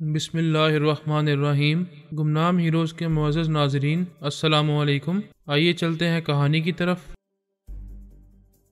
بسم اللہ الرحمن الرحیم۔ گمنام ہیروز کے معزز ناظرین، السلام علیکم۔ آئیے چلتے ہیں کہانی کی طرف۔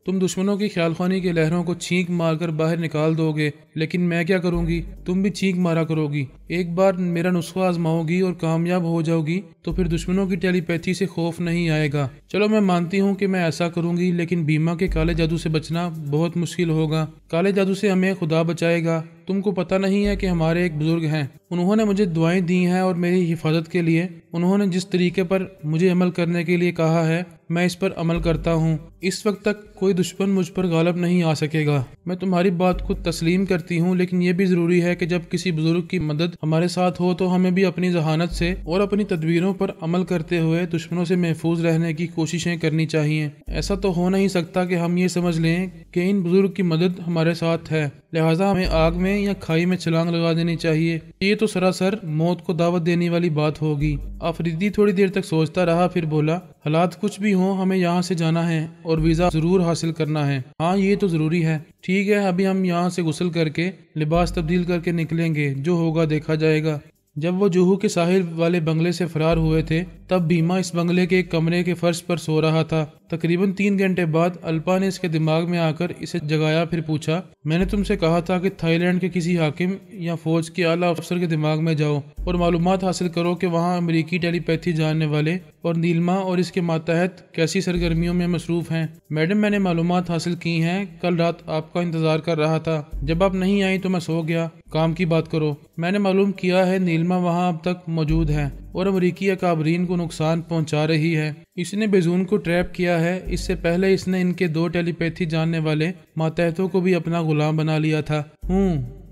تم دشمنوں کی خیال خوانی کے لہروں کو چھینک مار کر باہر نکال دو گے، لیکن میں کیا کروں گی؟ تم بھی چھینک مارا کرو گی۔ ایک بار میرا نسخہ آزماؤ گی اور کامیاب ہو جاؤ گی تو پھر دشمنوں کی ٹیلی پیتھی سے خوف نہیں آئے گا۔ چلو میں مانتی ہوں کہ میں ایسا کروں گی، لیکن بیمہ کے کالے جادو سے بچنا بہت مشکل ہوگا۔ کالے جادو سے ہمیں خدا بچائے گا۔ تم کو پتہ نہیں ہے کہ ہمارے ایک بزرگ ہیں، انہوں نے مجھے دعائیں دی ہیں اور میری حفاظت کے لیے انہوں نے جس طریقے پر مجھے عمل کرنے کے لیے کہا ہے میں اس پر عمل کرتا ہوں۔ اس وقت تک کوئی دشمن مجھ پر غالب نہیں آ سکے گا۔ میں تمہاری بات کو تسلیم کرتی ہوں، لیکن یہ بھی ضروری ہے کہ جب کسی بزرگ کی مدد ہمارے ساتھ ہو تو ہمیں بھی اپنی ذہانت سے اور اپنی تدبیروں پر عمل کرتے ہوئے دشمنوں سے محفوظ رہنے کی کوششیں کرنی چاہیے۔ ایسا تو ہو نہیں سکتا کہ ہم یہ سمجھ لیں کہ ان بزرگ کی مدد ہمارے ساتھ ہے، لہٰذا ہمیں آگ میں یا کھائی میں چھلانگ لگا دینی چاہیے۔ یہ تو سراسر موت کو دعوت دینے والی بات ہوگی۔ آفریدی تھوڑی دیر تک سوچتا رہا، پھر بولا، حالات کچھ بھی ہوں ہمیں یہاں سے جانا ہے اور ویزا ضرور حاصل کرنا ہے۔ ہاں یہ تو ضروری ہے۔ ٹھیک ہے، ابھی ہم یہاں سے غسل کر کے لباس تبدیل کر کے نکلیں گے، جو ہوگا دیکھا جائے گا۔ جب وہ جوہو کے ساحل والے بنگلے سے فرار ہوئے تھے تب بیمہ اس بنگلے کے ایک کمرے کے فرش پر سو رہا تھا۔ تقریباً 3 گھنٹے بعد الپا نے اس کے دماغ میں آ کر اسے جگایا، پھر پوچھا، میں نے تم سے کہا تھا کہ تھائی لینڈ کے کسی حاکم یا فوج کے اعلیٰ افسر کے دماغ میں جاؤ اور معلومات حاصل کرو کہ وہاں امریکی ٹیلی پیتھی جاننے والے اور نیلما اور اس کے ماتحت کیسی سرگرمیوں میں مصروف ہیں۔ میڈم میں نے معلومات حاصل کی ہیں، کل رات آپ کا انتظار کر رہا تھا، جب آپ نہیں آئی تو میں سو گیا۔ کام کی بات کرو۔ میں نے معلوم کیا ہے نیلما وہاں اب تک موجود ہے اور امریکی اکابرین کو نقصان پہنچا رہی ہے۔ اس نے بیزون کو ٹریپ کیا ہے، اس سے پہلے اس نے ان کے 2 ٹیلی پیتھی جاننے والے ماتحتوں کو بھی اپنا غلام بنا لیا تھا۔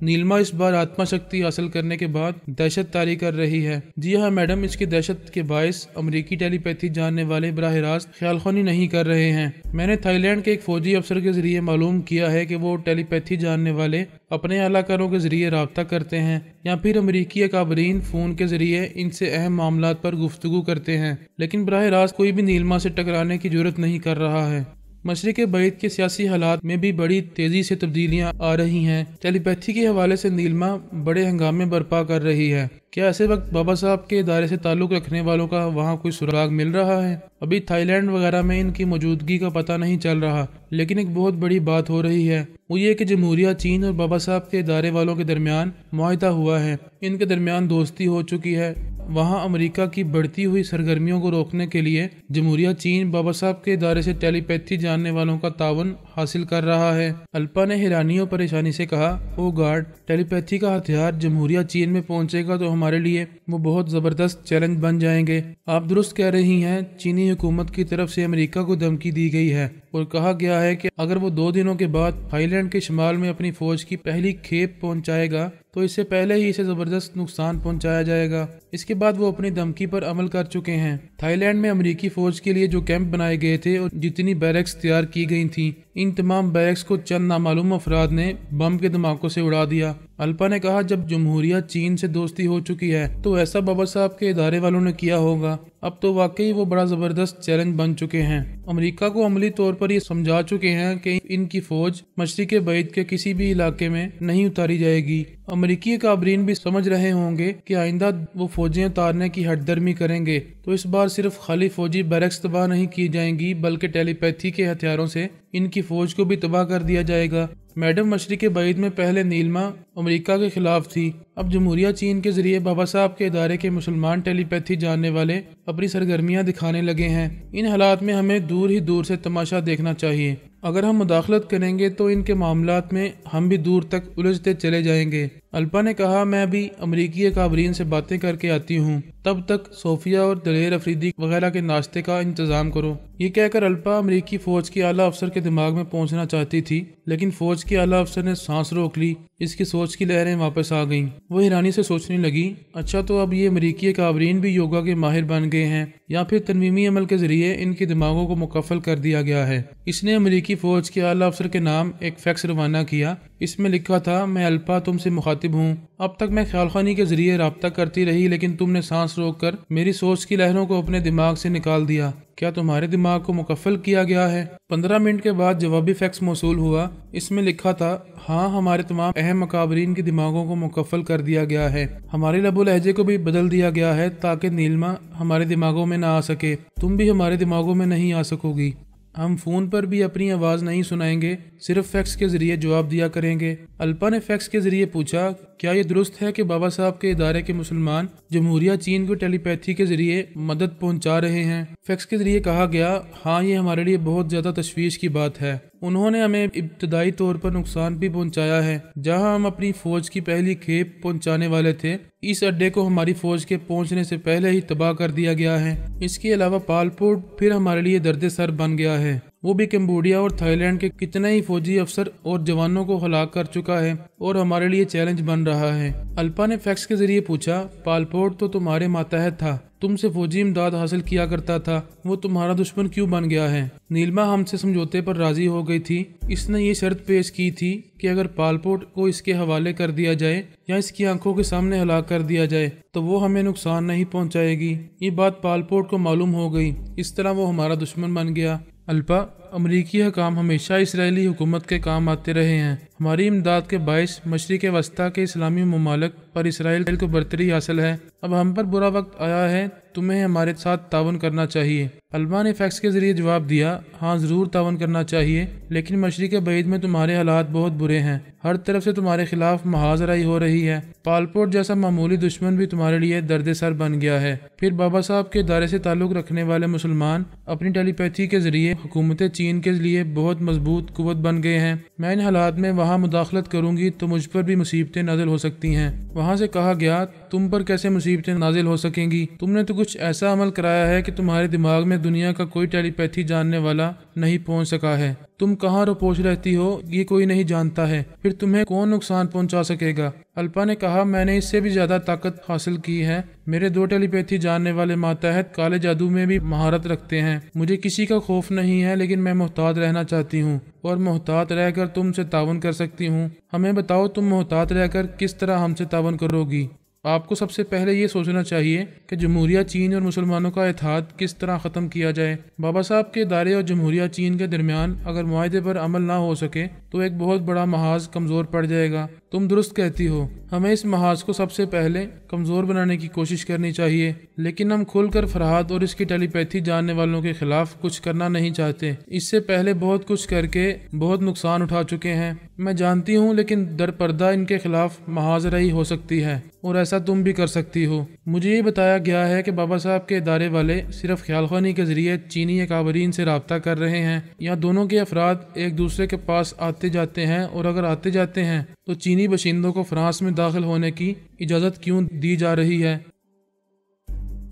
نیلما اس بار آتما شکتی حاصل کرنے کے بعد دہشت طاری کر رہی ہے۔ جی ہاں میڈم، اس کی دہشت کے باعث امریکی ٹیلی پیتھی جاننے والے براہ راست خیال خوانی نہیں کر رہے ہیں۔ میں نے تھائی لینڈ کے ایک فوجی افسر کے ذریعے معلوم کیا ہے کہ وہ ٹیلی پیتھی جاننے والے اپنے اعلیٰ کاروں کے ذریعے رابطہ کرتے ہیں یا پھر امریکی اکابرین فون کے ذریعے ان سے اہم معاملات پر گفتگو کرتے ہیں، لیکن براہ راست کوئی بھی نیلما سے ٹکرانے کی جرات نہیں کر رہا ہے۔ مشرق بعید کے سیاسی حالات میں بھی بڑی تیزی سے تبدیلیاں آ رہی ہیں۔ ٹیلی پیتھی کے حوالے سے نیلما بڑے ہنگامے برپا کر رہی ہے۔ کیا ایسے وقت بابا صاحب کے ادارے سے تعلق رکھنے والوں کا وہاں کوئی سراغ مل رہا ہے؟ ابھی تھائی لینڈ وغیرہ میں ان کی موجودگی کا پتہ نہیں چل رہا، لیکن ایک بہت بڑی بات ہو رہی ہے، وہ یہ کہ جمہوریہ چین اور بابا صاحب کے ادارے والوں کے درمیان معاہدہ ہوا ہے، ان کے درمیان دوستی ہو چکی ہے۔ وہاں امریکہ کی بڑھتی ہوئی سرگرمیوں کو روکنے کے لیے جمہوریہ چین بابا صاحب کے ادارے سے ٹیلی پیتھی جاننے والوں کا تعاون حاصل کر رہا ہے۔ الپا نے حیرانی اور پریشانی سے کہا، او گاڈ، ٹیلی پیتھی کا ہتھیار جمہوریہ چین میں پہنچے گا تو ہمارے لیے وہ بہت زبردست چیلنج بن جائیں گے۔ آپ درست کہہ رہی ہیں، چینی حکومت کی طرف سے امریکہ کو دھمکی دی گئی ہے اور کہا گیا ہے کہ اگر وہ 2 دنوں کے بعد تھائی لینڈ کے شمال میں اپنی فوج کی پہلی کھیپ پہنچائے گا تو اس سے پہلے ہی اسے زبردست نقصان پہنچایا جائے گا۔ اس کے بعد وہ اپنی دھمکی پر عمل کر چکے ہیں۔ تھائی لینڈ میں امریکی فوج کے لیے جو کیمپ بنائے گئے تھے اور جتنی بیرکس تیار کی گئی تھیں، ان تمام بیرکس کو چند نامعلوم افراد نے بم کے دھماکوں سے اڑا دیا۔ الپا نے کہا، جب جمہوریہ چین سے دوستی ہو چکی ہے تو ایسا بابا صاحب کے ادارے والوں نے کیا ہوگا۔ اب تو واقعی وہ بڑا زبردست چیلنج بن چکے ہیں۔ امریکہ کو عملی طور پر یہ سمجھا چکے ہیں کہ ان کی فوج مشرق بعید کے کسی بھی علاقے میں نہیں اتاری جائے گی۔ امریکی اکابرین بھی سمجھ رہے ہوں گے کہ آئندہ وہ فوجیں اتارنے کی ہٹ درمی کریں گے تو اس بار صرف خالی فوجی بیرکس تباہ نہیں کی جائیں گی، بلکہ ٹیلی پیتھی کے ہتھیاروں سے ان کی فوج کو بھی تباہ کر دیا جائے گا۔ میڈم، مشرق بعید میں پہلے نیلما امریکہ کے خلاف تھی، اب جمہوریہ چین کے ذریعے بابا صاحب کے ادارے کے مسلمان ٹیلی پیتھی جاننے والے اپنی سرگرمیاں دکھانے لگے ہیں۔ ان حالات میں ہمیں دور ہی دور سے تماشا دیکھنا چاہیے۔ اگر ہم مداخلت کریں گے تو ان کے معاملات میں ہم بھی دور تک الجھتے چلے جائیں گے۔ الپا نے کہا، میں بھی امریکی اکابرین سے باتیں کر کے آتی ہوں، تب تک صوفیہ اور دلیر افریدی وغیرہ کے ناشتے کا انتظام کرو۔ یہ کہہ کر الپا امریکی فوج کے اعلیٰ افسر کے دماغ میں پہنچنا چاہتی تھی، لیکن فوج کے اعلیٰ افسر نے سانس روک لی۔ اس کی سوچ کی لہریں واپس آ گئیں۔ وہ حیرانی سے سوچنے لگی، اچھا تو اب یہ امریکی اکابرین بھی یوگا کے ماہر بن گئے ہیں یا پھر تنویمی عمل کے ذریعے ان کے دماغوں کو مکفل کر دیا گیا ہے۔ اس نے امریکی فوج کے اعلیٰ افسر کے نام ایک فیکس روانہ کیا۔ اس میں لکھا تھا، میں الپا تم سے مخاطب ہوں۔ اب تک میں خیال خوانی کے ذریعے رابطہ کرتی رہی، لیکن تم نے سانس روک کر میری سوچ کی لہروں کو اپنے دماغ سے نکال دیا۔ کیا تمہارے دماغ کو مکفل کیا گیا ہے؟ 15 منٹ کے بعد جوابی فیکس موصول ہوا۔ اس میں لکھا تھا، ہاں، ہمارے تمام اہم مقابرین کے دماغوں کو مکفل کر دیا گیا ہے۔ ہمارے لب و لہجے کو بھی بدل دیا گیا ہے تاکہ نیلما ہمارے دماغوں میں نہ آ سکے۔ تم بھی ہمارے دماغوں میں نہیں آ سکو گی۔ ہم فون پر بھی اپنی آواز نہیں سنائیں گے، صرف فیکس کے ذریعے جواب دیا کریں گے۔ الپا نے فیکس کے ذریعے پوچھا، کیا یہ درست ہے کہ بابا صاحب کے ادارے کے مسلمان جمہوریہ چین کو ٹیلی پیتھی کے ذریعے مدد پہنچا رہے ہیں؟ فیکس کے ذریعے کہا گیا، ہاں، یہ ہمارے لیے بہت زیادہ تشویش کی بات ہے۔ انہوں نے ہمیں ابتدائی طور پر نقصان بھی پہنچایا ہے۔ جہاں ہم اپنی فوج کی پہلی کھیپ پہنچانے والے تھے، اس اڈے کو ہماری فوج کے پہنچنے سے پہلے ہی تباہ کر دیا گیا ہے۔ اس کے علاوہ پالپوٹ پھر ہمارے لیے درد سر بن گیا ہے۔ وہ بھی کمبوڈیا اور تھائی لینڈ کے کتنے ہی فوجی افسر اور جوانوں کو ہلاک کر چکا ہے اور ہمارے لیے چیلنج بن رہا ہے۔ الپا نے فیکس کے ذریعے پوچھا، پالپوٹ تو تمہارے ماتحت تھا، تم سے فوجی امداد حاصل کیا کرتا تھا، وہ تمہارا دشمن کیوں بن گیا ہے؟ نیلما ہم سے سمجھوتے پر راضی ہو گئی تھی۔ اس نے یہ شرط پیش کی تھی کہ اگر پالپوٹ کو اس کے حوالے کر دیا جائے یا اس کی آنکھوں کے سامنے ہلاک کر دیا جائے تو وہ ہمیں نقصان نہیں پہنچائے گی۔ یہ بات پالپوٹ کو معلوم ہو گئی، اس طرح وہ ہمارا دشمن بن گیا۔ الپا، امریکی حکام ہمیشہ اسرائیلی حکومت کے کام آتے رہے ہیں۔ ہماری امداد کے باعث مشرق وسطیٰ کے اسلامی ممالک پر اسرائیل کو برتری حاصل ہے۔ اب ہم پر برا وقت آیا ہے، تمہیں ہمارے ساتھ تعاون کرنا چاہیے۔ الپا نے فیکس کے ذریعے جواب دیا، ہاں، ضرور تعاون کرنا چاہیے، لیکن مشرق بعید میں تمہارے حالات بہت برے ہیں۔ ہر طرف سے تمہارے خلاف محاذ رائی ہو رہی ہے۔ پالپوٹ جیسا معمولی دشمن بھی تمہارے لیے درد سر بن گیا ہے۔ پھر بابا صاحب کے ادارے سے تعلق رکھنے والے مسلمان اپنی ٹیلی پیتھی کے ذریعے حکومت چین کے لیے بہت مضبوط قوت بن گئے ہیں۔ میں ان حالات میں وہاں مداخلت کروں گی تو مجھ پر بھی مصیبتیں نازل ہو سکتی ہیں۔ وہاں سے کہا گیا، تم پر کیسے مصیبتیں نازل ہو سکیں گی؟ تم نے تو کچھ ایسا عمل کرایا ہے کہ تمہارے دماغ میں دنیا کا کوئی ٹیلی پیتھی جاننے والا نہیں پہنچ سکا ہے۔ تم کہاں روپوش رہتی ہو، یہ کوئی نہیں جانتا ہے، پھر تمہیں کون نقصان پہنچا سکے گا؟ الپا نے کہا، میں نے اس سے بھی زیادہ طاقت حاصل کی ہے۔ میرے 2 ٹیلی پیتھی جاننے والے ماتحت کالے جادو میں بھی مہارت رکھتے ہیں۔ مجھے کسی کا خوف نہیں ہے، لیکن میں محتاط رہنا چاہتی ہوں اور محتاط رہ کر تم سے تعاون کر سکتی ہوں۔ ہمیں بتاؤ، تم محتاط رہ کر کس طرح ہم سے تعاون کرو گی؟ آپ کو سب سے پہلے یہ سوچنا چاہیے کہ جمہوریہ چین اور مسلمانوں کا اتحاد کس طرح ختم کیا جائے۔ بابا صاحب کے ادارے اور جمہوریہ چین کے درمیان اگر معاہدے پر عمل نہ ہو سکے تو ایک بہت بڑا محاذ کمزور پڑ جائے گا۔ تم درست کہتی ہو، ہمیں اس محاذ کو سب سے پہلے کمزور بنانے کی کوشش کرنی چاہیے، لیکن ہم کھل کر فرحات اور اس کی ٹیلی پیتھی جاننے والوں کے خلاف کچھ کرنا نہیں چاہتے۔ اس سے پہلے بہت کچھ کر کے بہت نقصان اٹھا چکے ہیں، میں جانتی ہوں، لیکن در پردہ ان کے خلاف محاذ رائی ہو سکتی ہے اور ایسا تم بھی کر سکتی ہو۔ مجھے یہ بتایا گیا ہے کہ بابا صاحب کے ادارے والے صرف خیال خوانی کے ذریعے چینی اکابرین سے رابطہ کر رہے ہیں، یا دونوں کے افراد ایک دوسرے کے پاس آتے جاتے ہیں، اور اگر آتے جاتے ہیں تو چینی باشندوں کو فرانس میں داخل ہونے کی اجازت کیوں دی جا رہی ہے؟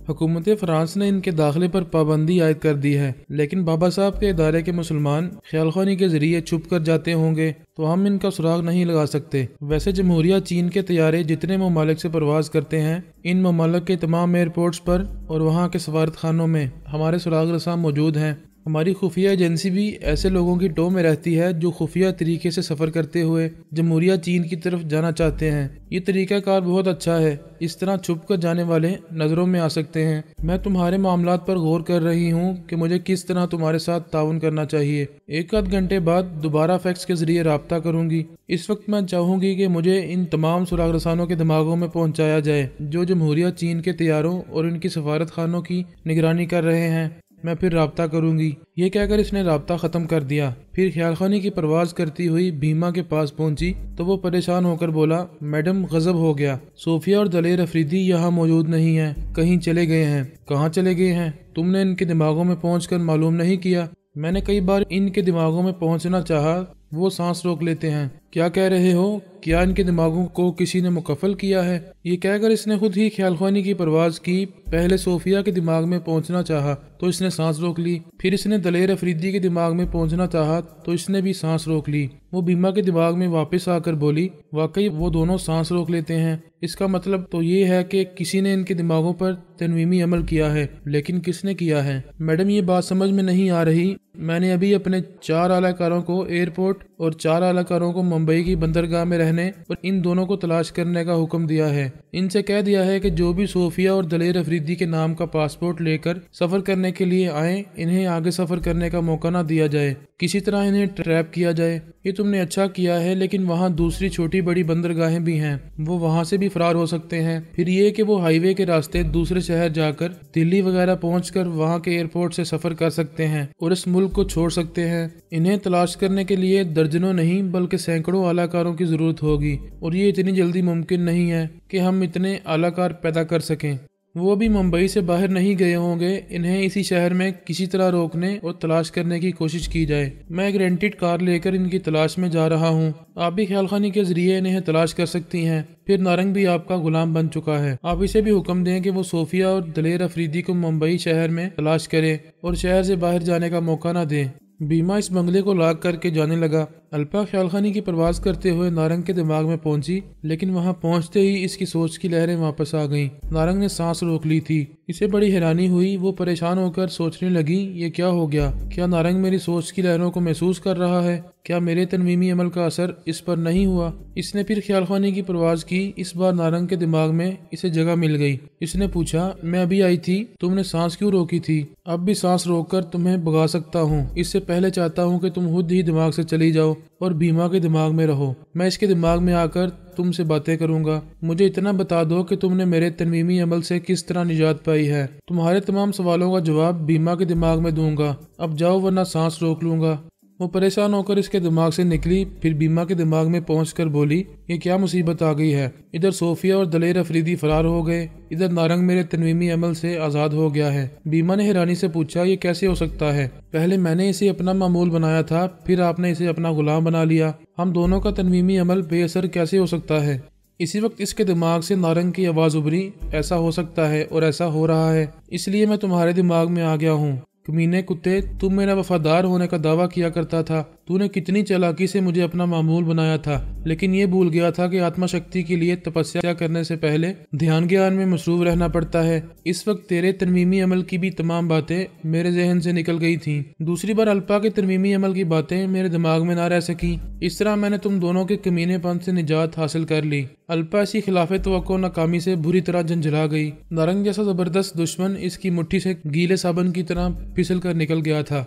حکومت فرانس نے ان کے داخلے پر پابندی عائد کر دی ہے، لیکن بابا صاحب کے ادارے کے مسلمان خیال خوانی کے ذریعے چھپ کر جاتے ہوں گے تو ہم ان کا سراغ نہیں لگا سکتے۔ ویسے جمہوریہ چین کے طیارے جتنے ممالک سے پرواز کرتے ہیں، ان ممالک کے تمام ایئرپورٹس پر اور وہاں کے سفارت خانوں میں ہمارے سراغ رساں موجود ہیں۔ ہماری خفیہ ایجنسی بھی ایسے لوگوں کی ٹو میں رہتی ہے جو خفیہ طریقے سے سفر کرتے ہوئے جمہوریہ چین کی طرف جانا چاہتے ہیں۔ یہ طریقہ کار بہت اچھا ہے، اس طرح چھپ کر جانے والے نظروں میں آ سکتے ہیں۔ میں تمہارے معاملات پر غور کر رہی ہوں کہ مجھے کس طرح تمہارے ساتھ تعاون کرنا چاہیے۔ 1 گھنٹے بعد دوبارہ فیکس کے ذریعے رابطہ کروں گی۔ اس وقت میں چاہوں گی کہ مجھے ان تمام سراغ رسانوں کے دماغوں میں پہنچایا جائے جو جمہوریہ چین کے طیاروں اور ان کی سفارت خانوں کی نگرانی کر رہے ہیں۔ میں پھر رابطہ کروں گی۔ یہ کہہ کر اس نے رابطہ ختم کر دیا۔ پھر خیال خوانی کی پرواز کرتی ہوئی بھیما کے پاس پہنچی تو وہ پریشان ہو کر بولا، میڈم، غضب ہو گیا، صوفیہ اور دلیر افریدی یہاں موجود نہیں ہیں، کہیں چلے گئے ہیں۔ کہاں چلے گئے ہیں؟ تم نے ان کے دماغوں میں پہنچ کر معلوم نہیں کیا؟ میں نے کئی بار ان کے دماغوں میں پہنچنا چاہا، وہ سانس روک لیتے ہیں۔ کیا کہہ رہے ہو؟ کیا ان کے دماغوں کو کسی نے مکفل کیا ہے؟ یہ کہہ کر اس نے خود ہی خیال خوانی کی پرواز کی۔ پہلے صوفیہ کے دماغ میں پہنچنا چاہا تو اس نے سانس روک لی، پھر اس نے دلیر افریدی کے دماغ میں پہنچنا چاہا تو اس نے بھی سانس روک لی۔ وہ بیما کے دماغ میں واپس آ کر بولی، واقعی وہ دونوں سانس روک لیتے ہیں۔ اس کا مطلب تو یہ ہے کہ کسی نے ان کے دماغوں پر تنویمی عمل کیا ہے، لیکن کس نے کیا ہے؟ میڈم، یہ بات سمجھ میں نہیں آ رہی۔ میں نے ابھی اپنے 4 اعلی کاروں کو ایئرپورٹ اور 4 اہلکاروں کو ممبئی کی بندرگاہ میں رہنے اور ان دونوں کو تلاش کرنے کا حکم دیا ہے۔ ان سے کہہ دیا ہے کہ جو بھی صوفیہ اور دلیر افریدی کے نام کا پاسپورٹ لے کر سفر کرنے کے لیے آئیں، انہیں آگے سفر کرنے کا موقع نہ دیا جائے، کسی طرح انہیں ٹریپ کیا جائے۔ یہ تم نے اچھا کیا ہے، لیکن وہاں دوسری چھوٹی بڑی بندرگاہیں بھی ہیں، وہ وہاں سے بھی فرار ہو سکتے ہیں۔ پھر یہ کہ وہ ہائی وے کے راستے دوسرے شہر جا کر دلی وغیرہ پہنچ کر وہاں کے ایئرپورٹ سے سفر کر سکتے ہیں اور اس ملک کو چھوڑ سکتے ہیں۔ انہیں تلاش کرنے کے لیے درجنوں نہیں بلکہ سینکڑوں اہلکاروں کی ضرورت ہوگی، اور یہ اتنی جلدی ممکن نہیں ہے کہ ہم اتنے اہلکار پیدا کر سکیں۔ وہ بھی ممبئی سے باہر نہیں گئے ہوں گے، انہیں اسی شہر میں کسی طرح روکنے اور تلاش کرنے کی کوشش کی جائے۔ میں ایک رینٹڈ کار لے کر ان کی تلاش میں جا رہا ہوں، آپ بھی خیال خانی کے ذریعے انہیں تلاش کر سکتی ہیں۔ پھر نارنگ بھی آپ کا غلام بن چکا ہے، آپ اسے بھی حکم دیں کہ وہ صوفیہ اور دلیر افریدی کو ممبئی شہر میں تلاش کرے اور شہر سے باہر جانے کا موقع نہ دیں۔ بیما اس بنگلے کو لاک کر کے جانے لگا۔ الپا خیال خانی کی پرواز کرتے ہوئے نارنگ کے دماغ میں پہنچی، لیکن وہاں پہنچتے ہی اس کی سوچ کی لہریں واپس آ گئیں۔ نارنگ نے سانس روک لی تھی، اسے بڑی حیرانی ہوئی۔ وہ پریشان ہو کر سوچنے لگی، یہ کیا ہو گیا؟ کیا نارنگ میری سوچ کی لہروں کو محسوس کر رہا ہے؟ کیا میرے تنویمی عمل کا اثر اس پر نہیں ہوا؟ اس نے پھر خیال خانی کی پرواز کی۔ اس بار نارنگ کے دماغ میں اسے جگہ مل گئی۔ اس نے پوچھا، میں ابھی آئی تھی، تم نے سانس کیوں روکی تھی؟ اب بھی سانس روک کر تمہیں بھگا سکتا ہوں، اس سے پہلے چاہتا ہوں کہ تم خود ہی دماغ سے چلی جاؤ اور بیما کے دماغ میں رہو۔ میں اس کے دماغ میں آ کر تم سے باتیں کروں گا۔ مجھے اتنا بتا دو کہ تم نے میرے تنویمی عمل سے کس طرح نجات پائی ہے۔ تمہارے تمام سوالوں کا جواب بیما کے دماغ میں دوں گا۔ اب جاؤ ورنہ سانس روک لوں گا۔ وہ پریشان ہو کر اس کے دماغ سے نکلی، پھر بیما کے دماغ میں پہنچ کر بولی، یہ کیا مصیبت آ گئی ہے؟ ادھر صوفیہ اور دلیر افریدی فرار ہو گئے، ادھر نارنگ میرے تنویمی عمل سے آزاد ہو گیا ہے۔ بیما نے حیرانی سے پوچھا، یہ کیسے ہو سکتا ہے؟ پہلے میں نے اسے اپنا معمول بنایا تھا، پھر آپ نے اسے اپنا غلام بنا لیا۔ ہم دونوں کا تنویمی عمل بے اثر کیسے ہو سکتا ہے؟ اسی وقت اس کے دماغ سے نارنگ کی آواز ابھری، ایسا ہو سکتا ہے اور ایسا ہو رہا ہے، اس لیے میں تمہارے دماغ میں آ گیا ہوں۔ کمینے کتے، تم میرا وفادار ہونے کا دعویٰ کیا کرتا تھا، تو نے کتنی چالاکی سے مجھے اپنا معمول بنایا تھا، لیکن یہ بھول گیا تھا کہ آتما شکتی کے لیے تپسیا کرنے سے پہلے دھیان گیان میں مصروف رہنا پڑتا ہے۔ اس وقت تیرے تنویمی عمل کی بھی تمام باتیں میرے ذہن سے نکل گئی تھیں۔ دوسری بار الپا کے تنویمی عمل کی باتیں میرے دماغ میں نہ رہ سکیں۔ اس طرح میں نے تم دونوں کے کمینے پن سے نجات حاصل کر لی۔ الپا اسی خلاف توقع ناکامی سے بری طرح جھنجھلا گئی۔ نارنگ جیسا زبردست دشمن اس کی مٹھی سے گیلے صابن کی طرح پھسل کر نکل گیا تھا۔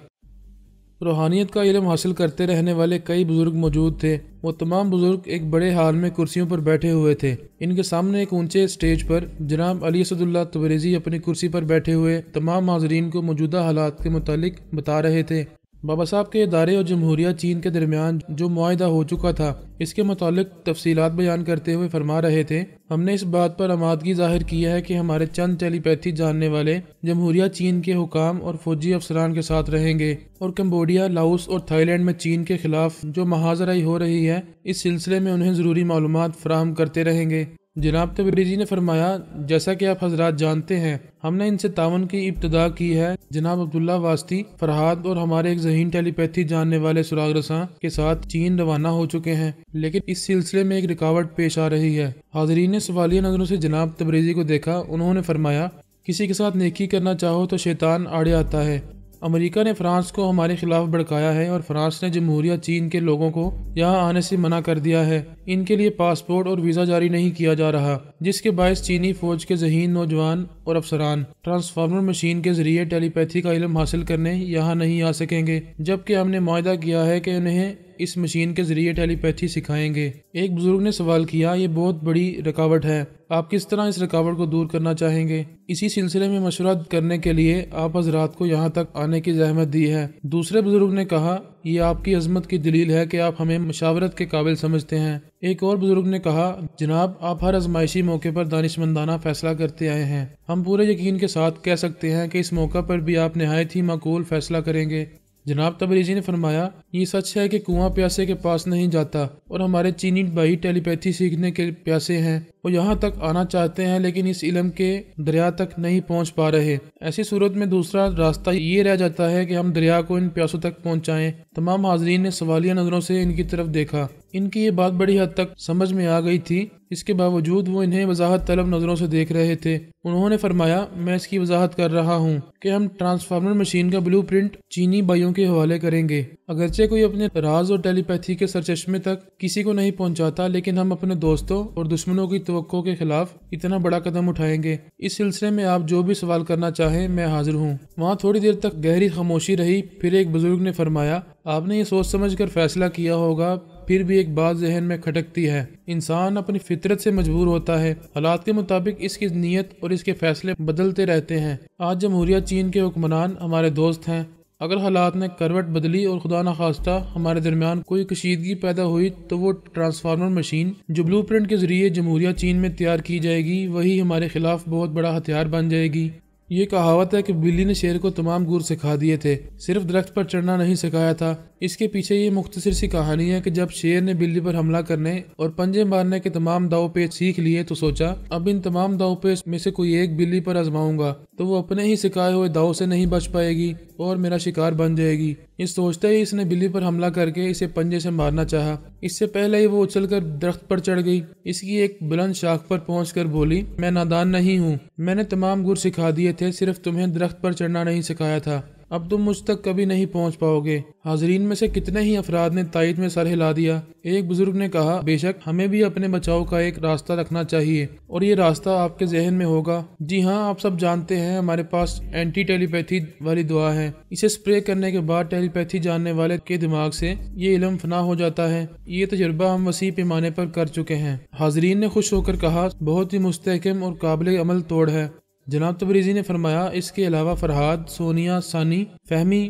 روحانیت کا علم حاصل کرتے رہنے والے کئی بزرگ موجود تھے۔ وہ تمام بزرگ ایک بڑے ہال میں کرسیوں پر بیٹھے ہوئے تھے۔ ان کے سامنے ایک اونچے اسٹیج پر جناب علی اسد اللہ تبریزی اپنی کرسی پر بیٹھے ہوئے تمام حاضرین کو موجودہ حالات کے متعلق بتا رہے تھے۔ بابا صاحب کے ادارے اور جمہوریہ چین کے درمیان جو معاہدہ ہو چکا تھا، اس کے متعلق تفصیلات بیان کرتے ہوئے فرما رہے تھے، ہم نے اس بات پر آمادگی ظاہر کی ہے کہ ہمارے چند ٹیلی پیتھی جاننے والے جمہوریہ چین کے حکام اور فوجی افسران کے ساتھ رہیں گے، اور کمبوڈیا، لاؤس اور تھائی لینڈ میں چین کے خلاف جو محاذرائی ہو رہی ہے، اس سلسلے میں انہیں ضروری معلومات فراہم کرتے رہیں گے۔ جناب تبریزی نے فرمایا، جیسا کہ آپ حضرات جانتے ہیں، ہم نے ان سے تعاون کی ابتدا کی ہے۔ جناب عبداللہ واسطی، فرحاد اور ہمارے ایک ذہین ٹیلی پیتھی جاننے والے سراغ رساں کے ساتھ چین روانہ ہو چکے ہیں، لیکن اس سلسلے میں ایک رکاوٹ پیش آ رہی ہے۔ حاضرین نے سوالیہ نظروں سے جناب تبریزی کو دیکھا۔ انہوں نے فرمایا، کسی کے ساتھ نیکی کرنا چاہو تو شیطان آڑے آتا ہے۔ امریکہ نے فرانس کو ہمارے خلاف بھڑکایا ہے اور فرانس نے جمہوریہ چین کے لوگوں کو یہاں آنے سے منع کر دیا ہے۔ ان کے لیے پاسپورٹ اور ویزا جاری نہیں کیا جا رہا، جس کے باعث چینی فوج کے ذہین نوجوان اور افسران ٹرانسفارمر مشین کے ذریعے ٹیلی پیتھی کا علم حاصل کرنے یہاں نہیں آ سکیں گے، جبکہ ہم نے معاہدہ کیا ہے کہ انہیں اس مشین کے ذریعے ٹیلی پیتھی سکھائیں گے۔ ایک بزرگ نے سوال کیا، یہ بہت بڑی رکاوٹ ہے، آپ کس طرح اس رکاوٹ کو دور کرنا چاہیں گے؟ اسی سلسلے میں مشورہ کرنے کے لیے آپ حضرات کو یہاں تک آنے کی زحمت دی ہے۔ دوسرے بزرگ نے کہا، یہ آپ کی عظمت کی دلیل ہے کہ آپ ہمیں مشاورت کے قابل سمجھتے ہیں۔ ایک اور بزرگ نے کہا، جناب آپ ہر آزمائشی موقع پر دانشمندانہ فیصلہ کرتے آئے ہیں، ہم پورے یقین کے ساتھ کہہ سکتے ہیں کہ اس موقع پر بھی آپ نہایت ہی معقول فیصلہ کریں گے۔ جناب تبریزی نے فرمایا، یہ سچ ہے کہ کنواں پیاسے کے پاس نہیں جاتا، اور ہمارے چینی بھائی ٹیلی پیتھی سیکھنے کے پیاسے ہیں۔ وہ یہاں تک آنا چاہتے ہیں لیکن اس علم کے دریا تک نہیں پہنچ پا رہے۔ ایسی صورت میں دوسرا راستہ یہ رہ جاتا ہے کہ ہم دریا کو ان پیاسوں تک پہنچائیں۔ تمام حاضرین نے سوالیہ نظروں سے ان کی طرف دیکھا۔ ان کی یہ بات بڑی حد تک سمجھ میں آ گئی تھی، اس کے باوجود وہ انہیں وضاحت طلب نظروں سے دیکھ رہے تھے۔ انہوں نے فرمایا، میں اس کی وضاحت کر رہا ہوں کہ ہم ٹرانسفارمر مشین کا بلو پرنٹ چینی بھائیوں کے حوالے کریں گے۔ اگرچہ کوئی اپنے راز اور ٹیلی پیتھی کے سرچشمے تک کسی کو نہیں پہنچاتا، لیکن ہم اپنے دوستوں اور دشمنوں کی توقع کے خلاف اتنا بڑا قدم اٹھائیں گے۔ اس سلسلے میں آپ جو بھی سوال کرنا چاہیں میں حاضر ہوں۔ وہاں تھوڑی دیر تک گہری خاموشی رہی، پھر ایک بزرگ نے فرمایا، آپ نے یہ سوچ سمجھ کر فیصلہ کیا ہوگا، پھر بھی ایک بات ذہن میں کھٹکتی ہے۔ انسان اپنی فطرت سے مجبور ہوتا ہے، حالات کے مطابق اس کی نیت اور اس کے فیصلے بدلتے رہتے ہیں۔ آج جمہوریہ چین کے حکمران ہمارے دوست ہیں۔ اگر حالات نے کروٹ بدلی اور خدا نخواستہ ہمارے درمیان کوئی کشیدگی پیدا ہوئی تو وہ ٹرانسفارمر مشین جو بلو پرنٹ کے ذریعے جمہوریہ چین میں تیار کی جائے گی وہی ہمارے خلاف بہت بڑا ہتھیار بن جائے گی۔ یہ کہاوت ہے کہ بلی نے شیر کو تمام گر سکھا دیے تھے، صرف درخت پر چڑھنا نہیں سکھایا تھا۔ اس کے پیچھے یہ مختصر سی کہانی ہے کہ جب شیر نے بلی پر حملہ کرنے اور پنجے مارنے کے تمام داؤ پیچ سیکھ لیے تو سوچا اب ان تمام داؤ پیچ میں سے کوئی ایک بلی پر آزماؤں گا تو وہ اپنے ہی سکھائے ہوئے داؤ سے نہیں بچ پائے گی اور میرا شکار بن جائے گی۔ یہ سوچتے ہی اس نے بلی پر حملہ کر کے اسے پنجے سے مارنا چاہا۔ اس سے پہلے ہی وہ اچھل کر درخت پر چڑھ گئی۔ اس کی ایک بلند شاخ پر پہنچ کر بولی، میں نادان نہیں ہوں، میں نے تمام گر سکھا دیے تھے، صرف تمہیں درخت پر چڑھنا نہیں سکھایا تھا۔ اب تم مجھ تک کبھی نہیں پہنچ پاؤ گے۔ حاضرین میں سے کتنے ہی افراد نے تائید میں سر ہلا دیا۔ ایک بزرگ نے کہا، بے شک ہمیں بھی اپنے بچاؤ کا ایک راستہ رکھنا چاہیے اور یہ راستہ آپ کے ذہن میں ہوگا۔ جی ہاں، آپ سب جانتے ہیں ہمارے پاس اینٹی ٹیلی پیتھی والی دعا ہے۔ اسے سپرے کرنے کے بعد ٹیلی پیتھی جاننے والے کے دماغ سے یہ علم فنا ہو جاتا ہے۔ یہ تجربہ ہم وسیع پیمانے پر کر چکے ہیں۔ حاضرین نے خوش ہو کر کہا، بہت ہی مستحکم اور قابل عمل توڑ ہے۔ جناب تبریزی نے فرمایا، اس کے علاوہ فرہاد، سونیا، ثانی، فہمی،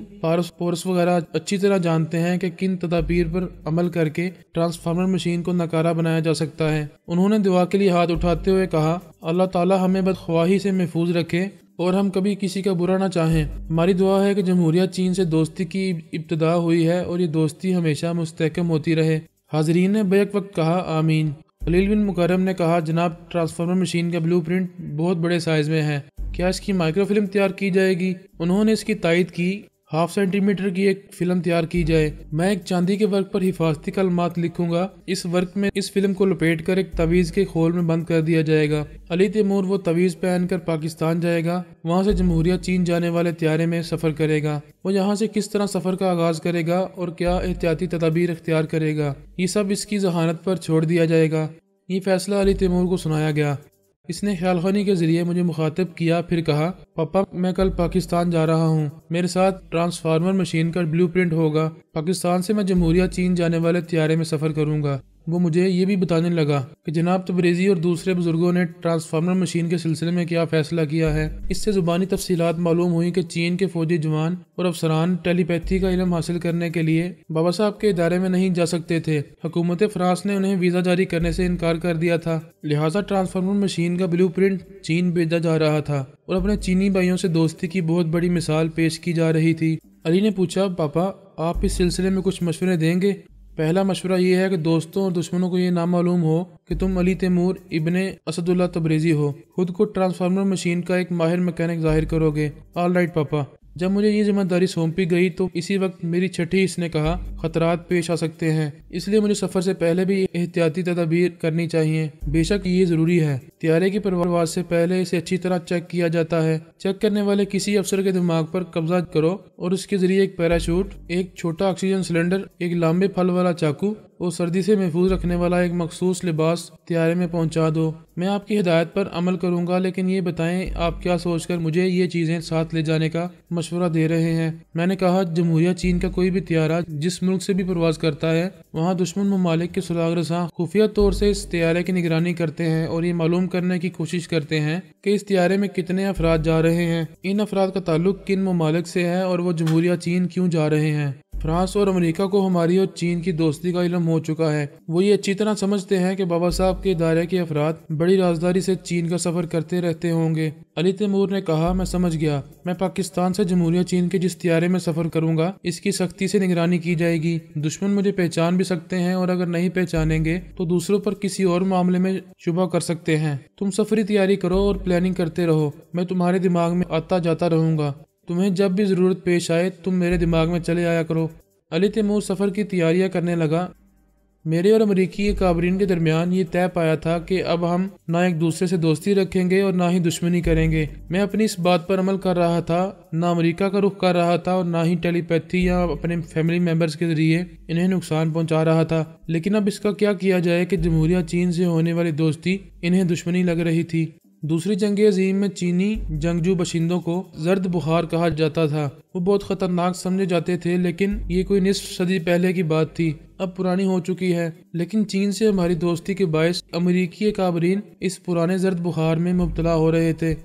پورس وغیرہ اچھی طرح جانتے ہیں کہ کن تدابیر پر عمل کر کے ٹرانسفارمر مشین کو ناکارہ بنایا جا سکتا ہے۔ انہوں نے دعا کے لیے ہاتھ اٹھاتے ہوئے کہا، اللہ تعالی ہمیں بدخواہی سے محفوظ رکھے اور ہم کبھی کسی کا برا نہ چاہیں۔ ہماری دعا ہے کہ جمہوریہ چین سے دوستی کی ابتدا ہوئی ہے اور یہ دوستی ہمیشہ مستحکم ہوتی رہے۔ حاضرین نے بیک وقت کہا، آمین۔ خلیل بن مکرم نے کہا، جناب ٹرانسفارمر مشین کا بلو پرنٹ بہت بڑے سائز میں ہے، کیا اس کی مائکرو فلم تیار کی جائے گی؟ انہوں نے اس کی تائید کی، 0.5 سینٹی میٹر کی ایک فلم تیار کی جائے۔ میں ایک چاندی کے ورق پر حفاظتی کلمات لکھوں گا، اس ورق میں اس فلم کو لپیٹ کر ایک تعویذ کے کھول میں بند کر دیا جائے گا۔ علی تیمور وہ تعویذ پہن کر پاکستان جائے گا، وہاں سے جمہوریہ چین جانے والے طیارے میں سفر کرے گا۔ وہ یہاں سے کس طرح سفر کا آغاز کرے گا اور کیا احتیاطی تدابیر اختیار کرے گا، یہ سب اس کی ذہانت پر چھوڑ دیا جائے گا۔ یہ فیصلہ علی تیمور کو سنایا گیا۔ اس نے خیال خوانی کے ذریعے مجھے مخاطب کیا، پھر کہا، پاپا میں کل پاکستان جا رہا ہوں، میرے ساتھ ٹرانسفارمر مشین کا بلو پرنٹ ہوگا۔ پاکستان سے میں جمہوریہ چین جانے والے طیارے میں سفر کروں گا۔ وہ مجھے یہ بھی بتانے لگا کہ جناب تبریزی اور دوسرے بزرگوں نے ٹرانسفارمر مشین کے سلسلے میں کیا فیصلہ کیا ہے۔ اس سے زبانی تفصیلات معلوم ہوئی کہ چین کے فوجی جوان اور افسران ٹیلی پیتھی کا علم حاصل کرنے کے لیے بابا صاحب کے ادارے میں نہیں جا سکتے تھے۔ حکومت فرانس نے انہیں ویزا جاری کرنے سے انکار کر دیا تھا، لہٰذا ٹرانسفارمر مشین کا بلو پرنٹ چین بھیجا جا رہا تھا اور اپنے چینی بھائیوں سے دوستی کی بہت بڑی مثال پیش کی جا رہی تھی۔ علی نے پوچھا، پاپا آپ اس سلسلے میں کچھ مشورے دیں گے؟ پہلا مشورہ یہ ہے کہ دوستوں اور دشمنوں کو یہ نہ معلوم ہو کہ تم علی تیمور ابن اسد اللہ تبریزی ہو، خود کو ٹرانسفارمر مشین کا ایک ماہر میکینک ظاہر کرو گے۔ آل رائٹ پاپا۔ جب مجھے یہ ذمہ داری سونپی گئی تو اسی وقت میری چھٹی اس نے کہا، خطرات پیش آ سکتے ہیں، اس لیے مجھے سفر سے پہلے بھی احتیاطی تدابیر کرنی چاہیے۔ بے شک یہ ضروری ہے، طیارے کی پرواز سے پہلے اسے اچھی طرح چیک کیا جاتا ہے۔ چیک کرنے والے کسی افسر کے دماغ پر قبضہ کرو اور اس کے ذریعے ایک پیراشوٹ، ایک چھوٹا آکسیجن سلنڈر، ایک لمبے پھل والا چاقو اور سردی سے محفوظ رکھنے والا ایک مخصوص لباس طیارے میں پہنچا دو۔ میں آپ کی ہدایت پر عمل کروں گا، لیکن یہ بتائیں آپ کیا سوچ کر مجھے یہ چیزیں ساتھ لے جانے کا مشورہ دے رہے ہیں؟ میں نے کہا، جمہوریہ چین کا کوئی بھی طیارہ جس ملک سے بھی پرواز کرتا ہے وہاں دشمن ممالک کے سراغ رساں خفیہ طور سے اس طیارے کی نگرانی کرتے ہیں اور یہ معلوم کرنے کی کوشش کرتے ہیں کہ اس طیارے میں کتنے افراد جا رہے ہیں، ان افراد کا تعلق کن ممالک سے ہے اور وہ جمہوریہ چین کیوں جا رہے ہیں۔ فرانس اور امریکہ کو ہماری اور چین کی دوستی کا علم ہو چکا ہے۔ وہ یہ اچھی طرح سمجھتے ہیں کہ بابا صاحب کے ادارے کے افراد بڑی رازداری سے چین کا سفر کرتے رہتے ہوں گے۔ علی تیمور نے کہا، میں سمجھ گیا، میں پاکستان سے جمہوریہ چین کے جس طیارے میں سفر کروں گا اس کی سختی سے نگرانی کی جائے گی۔ دشمن مجھے پہچان بھی سکتے ہیں اور اگر نہیں پہچانیں گے تو دوسروں پر کسی اور معاملے میں شبہ کر سکتے ہیں۔ تم سفری تیاری کرو اور پلاننگ کرتے رہو، میں تمہارے دماغ میں آتا جاتا رہوں گا، تمہیں جب بھی ضرورت پیش آئے تم میرے دماغ میں چلے آیا کرو۔ علی تیمور سفر کی تیاریاں کرنے لگا۔ میرے اور امریکی اکابرین کے درمیان یہ طے پایا تھا کہ اب ہم نہ ایک دوسرے سے دوستی رکھیں گے اور نہ ہی دشمنی کریں گے۔ میں اپنی اس بات پر عمل کر رہا تھا، نہ امریکہ کا رخ کر رہا تھا اور نہ ہی ٹیلی پیتھی یا اپنے فیملی ممبرز کے ذریعے انہیں نقصان پہنچا رہا تھا۔ لیکن اب اس کا کیا کیا جائے کہ جمہوریہ چین سے ہونے والی دوستی انہیں دشمنی لگ رہی تھی۔ دوسری جنگ عظیم میں چینی جنگجو باشندوں کو زرد بخار کہا جاتا تھا۔ وہ بہت خطرناک سمجھے جاتے تھے، لیکن یہ کوئی نصف صدی پہلے کی بات تھی، اب پرانی ہو چکی ہے۔ لیکن چین سے ہماری دوستی کے باعث امریکی اکابرین اس پرانے زرد بخار میں مبتلا ہو رہے تھے۔